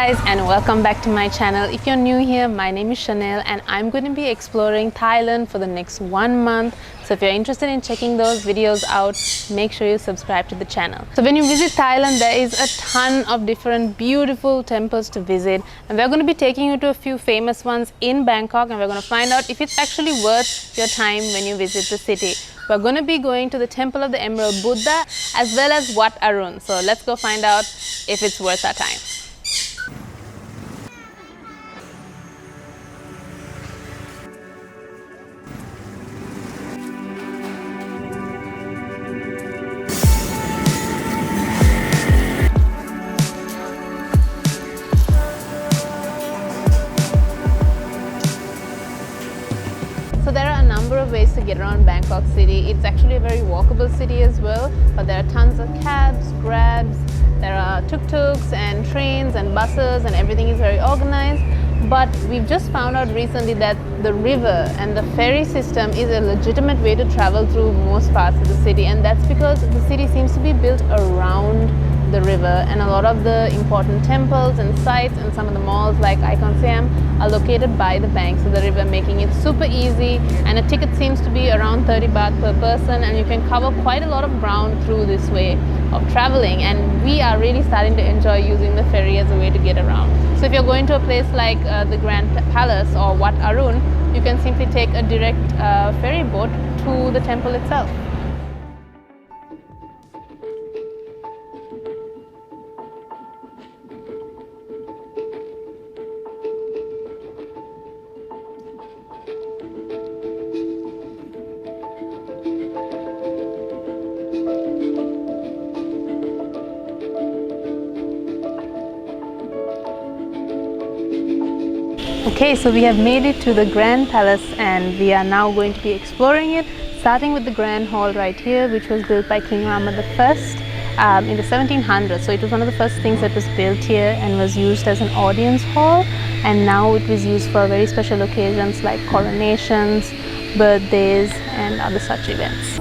Guys, and welcome back to my channel. If you're new here, my name is Chanel and I'm going to be exploring Thailand for the next 1 month. So if you're interested in checking those videos out, make sure you subscribe to the channel. So when you visit Thailand, there is a ton of different beautiful temples to visit, and we're going to be taking you to a few famous ones in Bangkok, and we're going to find out if it's actually worth your time when you visit the city. We're going to be going to the Temple of the Emerald Buddha as well as Wat Arun. So let's go find out if it's worth our time. So there are a number of ways to get around Bangkok city. It's actually a very walkable city as well, but there are tons of cabs, grabs, there are tuk-tuks and trains and buses, and everything is very organized. But we've just found out recently that the river and the ferry system is a legitimate way to travel through most parts of the city, and that's because the city seems to be built around the river, and a lot of the important temples and sites and some of the malls like Icon Siam are located by the banks of the river, making it super easy. And a ticket seems to be around 30 baht per person, and you can cover quite a lot of ground through this way of traveling, and we are really starting to enjoy using the ferry as a way to get around. So if you're going to a place like the Grand Palace or Wat Arun, you can simply take a direct ferry boat to the temple itself. Okay, so we have made it to the Grand Palace and we are now going to be exploring it, starting with the Grand Hall right here, which was built by King Rama I in the 1700s. So it was one of the first things that was built here and was used as an audience hall, and now it was used for very special occasions like coronations, birthdays and other such events.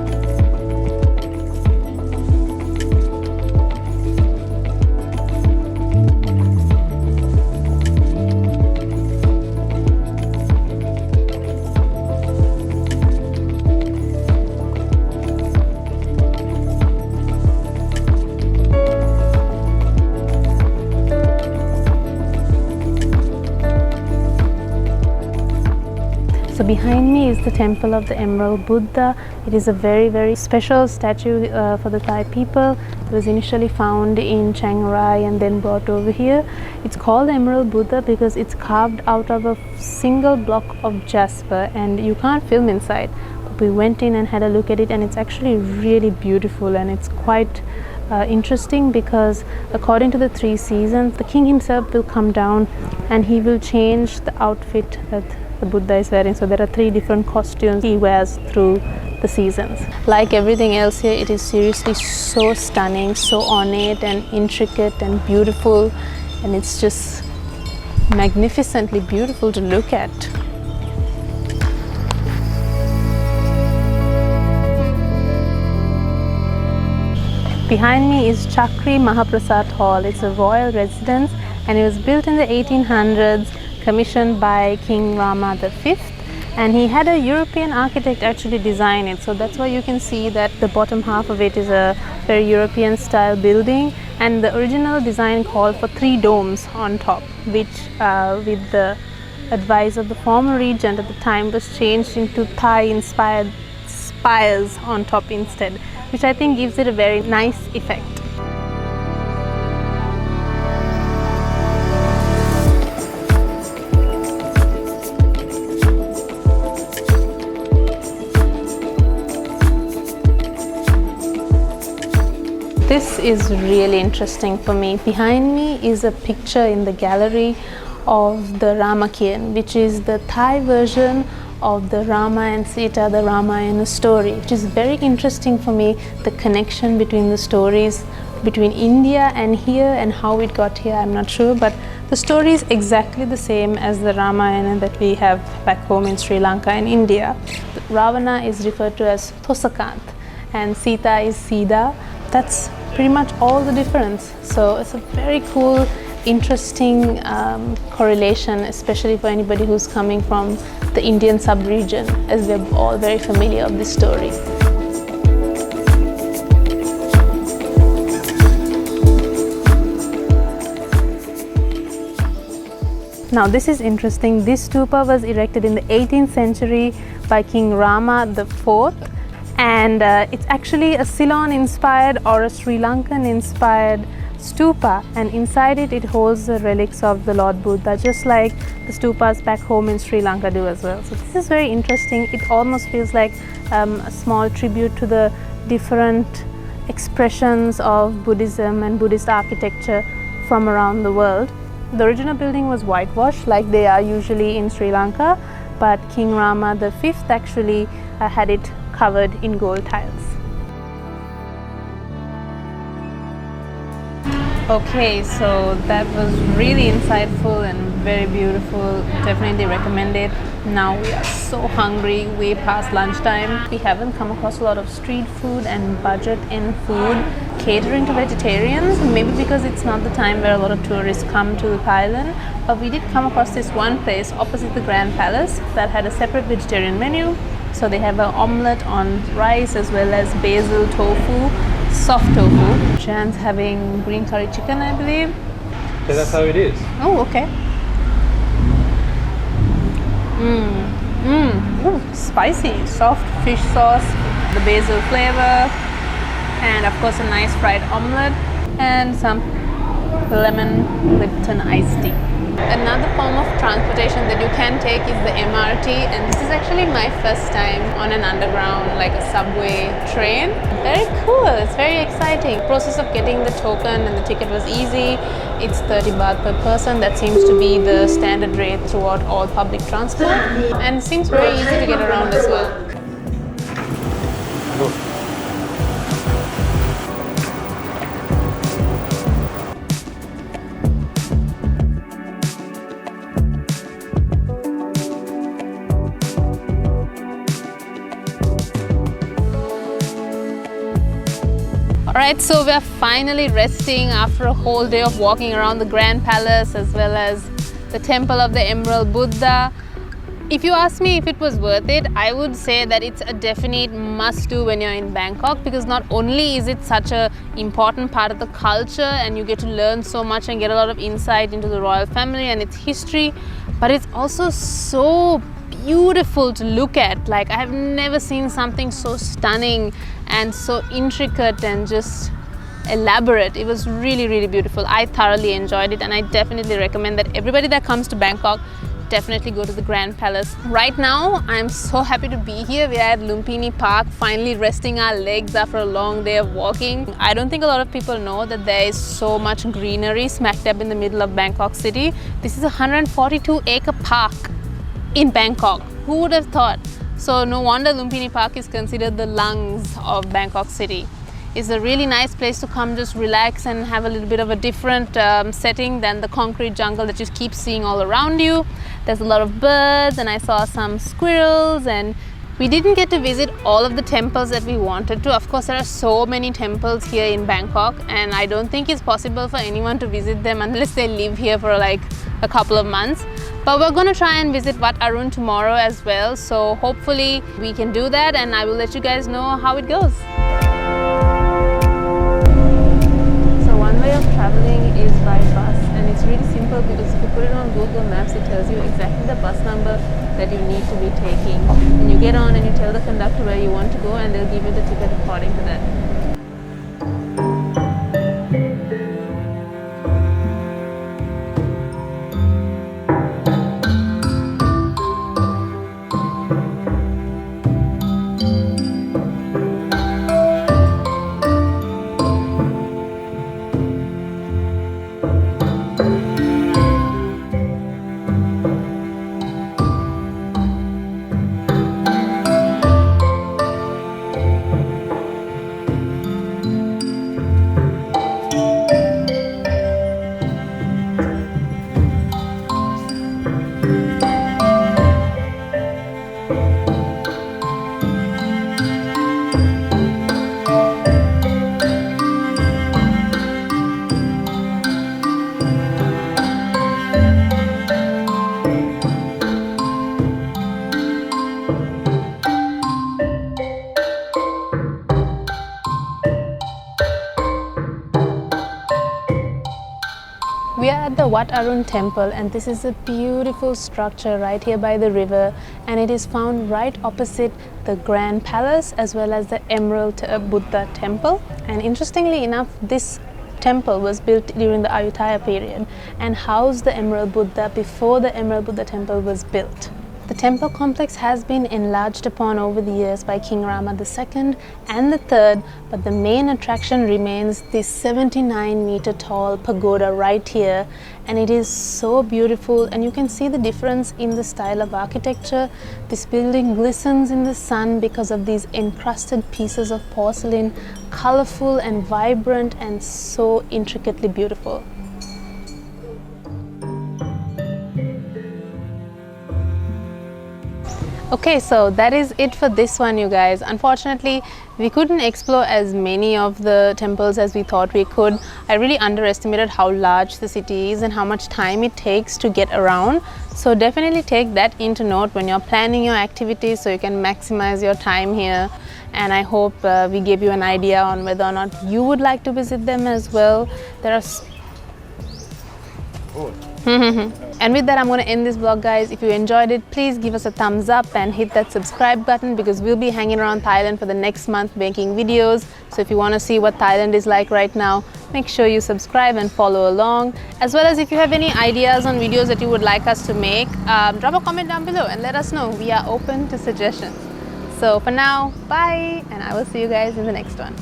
So behind me is the Temple of the Emerald Buddha. It is a very special statue for the Thai people. It was initially found in Chiang Rai and then brought over here. It's called the Emerald Buddha because it's carved out of a single block of jasper, and you can't film inside. But we went in and had a look at it, and it's actually really beautiful, and it's quite interesting because according to the 3 seasons, the king himself will come down and he will change the outfit that the Buddha is wearing. So there are 3 different costumes he wears through the seasons. Like everything else here, it is seriously so stunning, so ornate and intricate and beautiful, and it's just magnificently beautiful to look at. Behind me is Chakri Mahaprasad Hall. It's a royal residence and it was built in the 1800s, commissioned by King Rama V, and he had a European architect actually design it. So that's why you can see that the bottom half of it is a very European style building, and the original design called for 3 domes on top, which with the advice of the former regent at the time was changed into Thai inspired spires on top instead, which I think gives it a very nice effect. This is really interesting for me. Behind me is a picture in the gallery of the Ramakhyiyan, which is the Thai version of the Rama and Sita, the Ramayana story, which is very interesting for me, the connection between the stories between India and here, and how it got here I'm not sure, but the story is exactly the same as the Ramayana that we have back home in Sri Lanka and India. Ravana is referred to as Thosakant and Sita is Sida. That's pretty much all the difference. So it's a very cool interesting correlation, especially for anybody who's coming from the Indian sub-region, as we're all very familiar with this story. Now this is interesting. This stupa was erected in the 18th century by King Rama IV, and it's actually a Ceylon inspired or a Sri Lankan inspired stupa, and inside it holds the relics of the Lord Buddha, just like the stupas back home in Sri Lanka do as well. So this is very interesting. It almost feels like a small tribute to the different expressions of Buddhism and Buddhist architecture from around the world. The original building was whitewashed like they are usually in Sri Lanka, but King Rama V actually had it covered in gold tiles. Okay, so that was really insightful and very beautiful. Definitely recommend it. Now we are so hungry, way past lunchtime. We haven't come across a lot of street food and budget in food catering to vegetarians, maybe because it's not the time where a lot of tourists come to Thailand. But we did come across this one place opposite the Grand Palace that had a separate vegetarian menu. So they have an omelette on rice as well as basil tofu, soft tofu. Jan's having green curry chicken, I believe. So that's how it is. Oh, okay. Spicy, soft fish sauce, the basil flavor, and of course a nice fried omelette and some lemon Lipton iced tea. Another form of transportation that you can take is the MRT, and this is actually my first time on an underground, like a subway train. Very cool, it's very exciting. The process of getting the token and the ticket was easy. It's 30 baht per person. That seems to be the standard rate throughout all public transport, and it seems very easy to get around as well. Alright, so we're finally resting after a whole day of walking around the Grand Palace as well as the Temple of the Emerald Buddha. If you ask me if it was worth it, I would say that it's a definite must-do when you're in Bangkok, because not only is it such an important part of the culture and you get to learn so much and get a lot of insight into the royal family and its history, but it's also so beautiful to look at. Like, I have never seen something so stunning and so intricate and just elaborate. It was really, really beautiful. I thoroughly enjoyed it, and I definitely recommend that everybody that comes to Bangkok definitely go to the Grand Palace. Right now, I'm so happy to be here. We are at Lumpini Park, finally resting our legs after a long day of walking. I don't think a lot of people know that there is so much greenery smack dab in the middle of Bangkok city. This is a 142-acre park in Bangkok. Who would have thought? So no wonder Lumpini Park is considered the lungs of Bangkok city. It's a really nice place to come just relax and have a little bit of a different setting than the concrete jungle that you keep seeing all around you. There's a lot of birds, and I saw some squirrels, and we didn't get to visit all of the temples that we wanted to. Of course, there are so many temples here in Bangkok, and I don't think it's possible for anyone to visit them unless they live here for like a couple of months. But we're going to try and visit Wat Arun tomorrow as well, so hopefully we can do that, and I will let you guys know how it goes. So one way of traveling is by bus, and it's really simple because if you put it on Google Maps, it tells you exactly the bus number that you need to be taking. And you get on and you tell the conductor where you want to go, and they'll give you the ticket according to that. Wat Arun temple, and this is a beautiful structure right here by the river, and it is found right opposite the Grand Palace as well as the Emerald Buddha temple. And interestingly enough, this temple was built during the Ayutthaya period and housed the Emerald Buddha before the Emerald Buddha temple was built. The temple complex has been enlarged upon over the years by King Rama II and III, but the main attraction remains this 79-meter tall pagoda right here, and it is so beautiful, and you can see the difference in the style of architecture. This building glistens in the sun because of these encrusted pieces of porcelain, colorful and vibrant and so intricately beautiful. Okay, so that is it for this one, you guys. Unfortunately, we couldn't explore as many of the temples as we thought we could. I really underestimated how large the city is and how much time it takes to get around. So definitely take that into note when you're planning your activities so you can maximize your time here. And I hope we gave you an idea on whether or not you would like to visit them as well. There are And with that, I'm going to end this vlog, guys. If you enjoyed it, please give us a thumbs up and hit that subscribe button, because we'll be hanging around Thailand for the next month making videos. So if you want to see what Thailand is like right now, make sure you subscribe and follow along. As well as if you have any ideas on videos that you would like us to make, drop a comment down below and let us know. We are open to suggestions. So for now, bye, and I will see you guys in the next one.